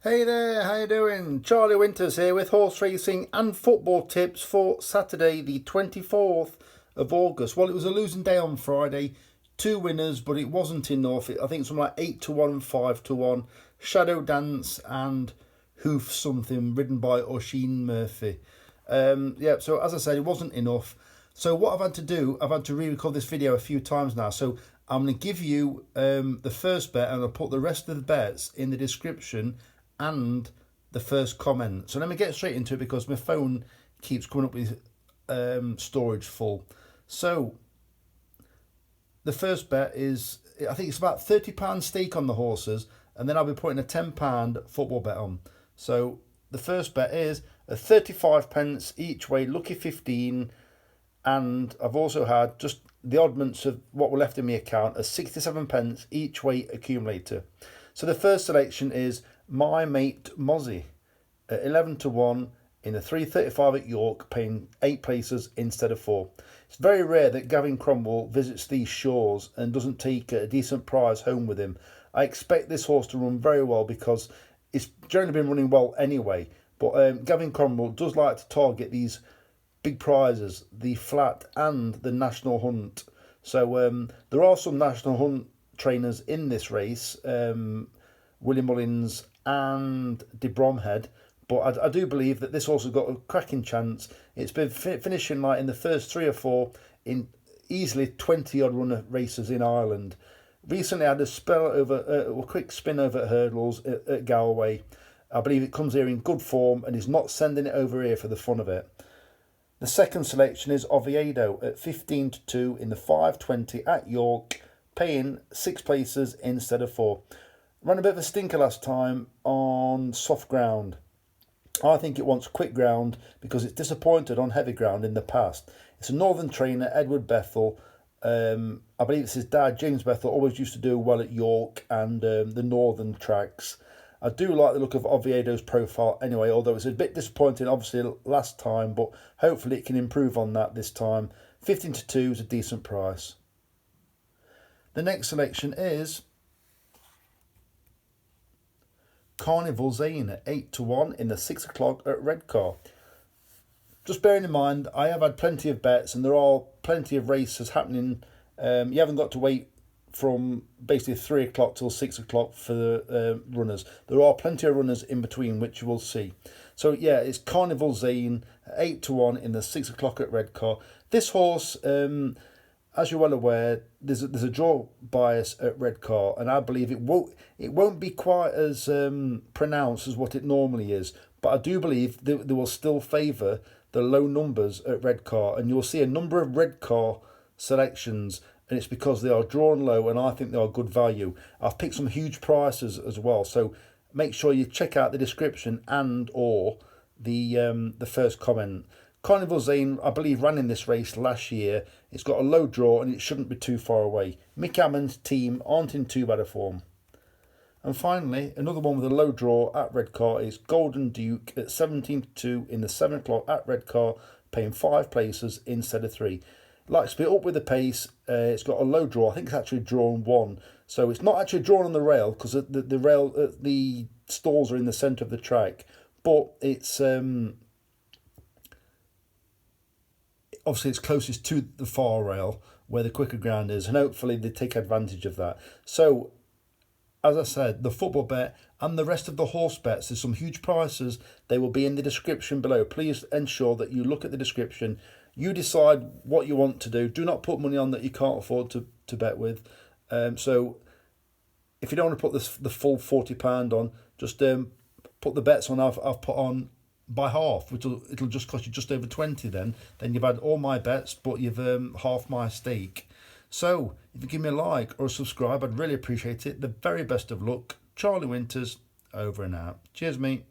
Hey there, how you doing? Charlie Winters here with horse racing and football tips for Saturday the 24th of August. Well, it was a losing day on Friday. Two winners, but it wasn't enough. I think something like 8 to 1 and 5 to 1. Shadow Dance and Hoof Something, ridden by Oisin Murphy. So as I said, it wasn't enough. So what I've had to do, I've had to re-record this video a few times now. So I'm going to give you the first bet and I'll put the rest of the bets in the description and the first comment. So let me get straight into it because my phone keeps coming up with storage full. So the first bet is, I think it's about £30 stake on the horses, and then I'll be putting a £10 football bet on. So the first bet is a 35 pence each way, lucky 15, and I've also had just the oddments of what were left in my account, a 67 pence each way accumulator. So the first selection is My Mate Mozzie at 11 to 1 in the 335 at York, paying 8 places instead of 4. It's very rare that Gavin Cromwell visits these shores and doesn't take a decent prize home with him. I expect this horse to run very well because it's generally been running well anyway. But Gavin Cromwell does like to target these big prizes, the flat and the national hunt. So there are some national hunt trainers in this race, William Mullins and De Bromhead, but I do believe that this horse has got a cracking chance. It's been finishing like in the first 3 or 4 in easily 20 odd run races in Ireland. Recently had a spell over a quick spin over at hurdles at Galway. I believe it comes here in good form and is not sending it over here for the fun of it. The second selection is Oviedo at 15 to 2 in the 520 at York, paying 6 places instead of 4. Ran a bit of a stinker last time on soft ground. I think it wants quick ground because it's disappointed on heavy ground in the past. It's a northern trainer, Edward Bethel. I believe it's his dad, James Bethel, always used to do well at York and the northern tracks. I do like the look of Oviedo's profile anyway, although it's a bit disappointing obviously last time, but hopefully it can improve on that this time. 15 to 2 is a decent price. The next selection is Carnival Zain at 8 to 1 in the 6 o'clock at Redcar. Just bearing in mind, I have had plenty of bets and there are plenty of races happening. You haven't got to wait from basically 3 o'clock till 6 o'clock for the runners. There are plenty of runners in between, which you will see. So yeah, it's Carnival Zain at 8 to 1 in the 6 o'clock at Redcar. This horse, as you're well aware, there's a draw bias at Redcar, and I believe it won't be quite as pronounced as what it normally is. But I do believe they will still favour the low numbers at Redcar, and you'll see a number of Redcar selections, and it's because they are drawn low, and I think they are good value. I've picked some huge prices as well, so make sure you check out the description and or the first comment. Carnival Zain, I believe, ran in this race last year. It's got a low draw and it shouldn't be too far away. Mick Ammon's team aren't in too bad a form. And finally, another one with a low draw at Redcar is Golden Duke at 17 to 2 in the 7 o'clock at Redcar, paying 5 places instead of 3. It likes to be up with the pace. It's got a low draw. I think it's actually drawn 1. So it's not actually drawn on the rail because the rail, the stalls are in the centre of the track. But it's obviously it's closest to the far rail where the quicker ground is, and hopefully they take advantage of that. So as I said, the football bet and the rest of the horse bets, there's some huge prices. They will be in the description below. Please ensure that you look at the description. You decide what you want to do. Do not put money on that you can't afford to bet with. So if you don't want to put the full £40 on, just put the bets on I've put on by half, which it'll just cost you just over 20 then you've had all my bets, but you've half my stake. So if you give me a like or a subscribe, I'd really appreciate it. The very best of luck. Charlie Winters, over and out. Cheers, mate.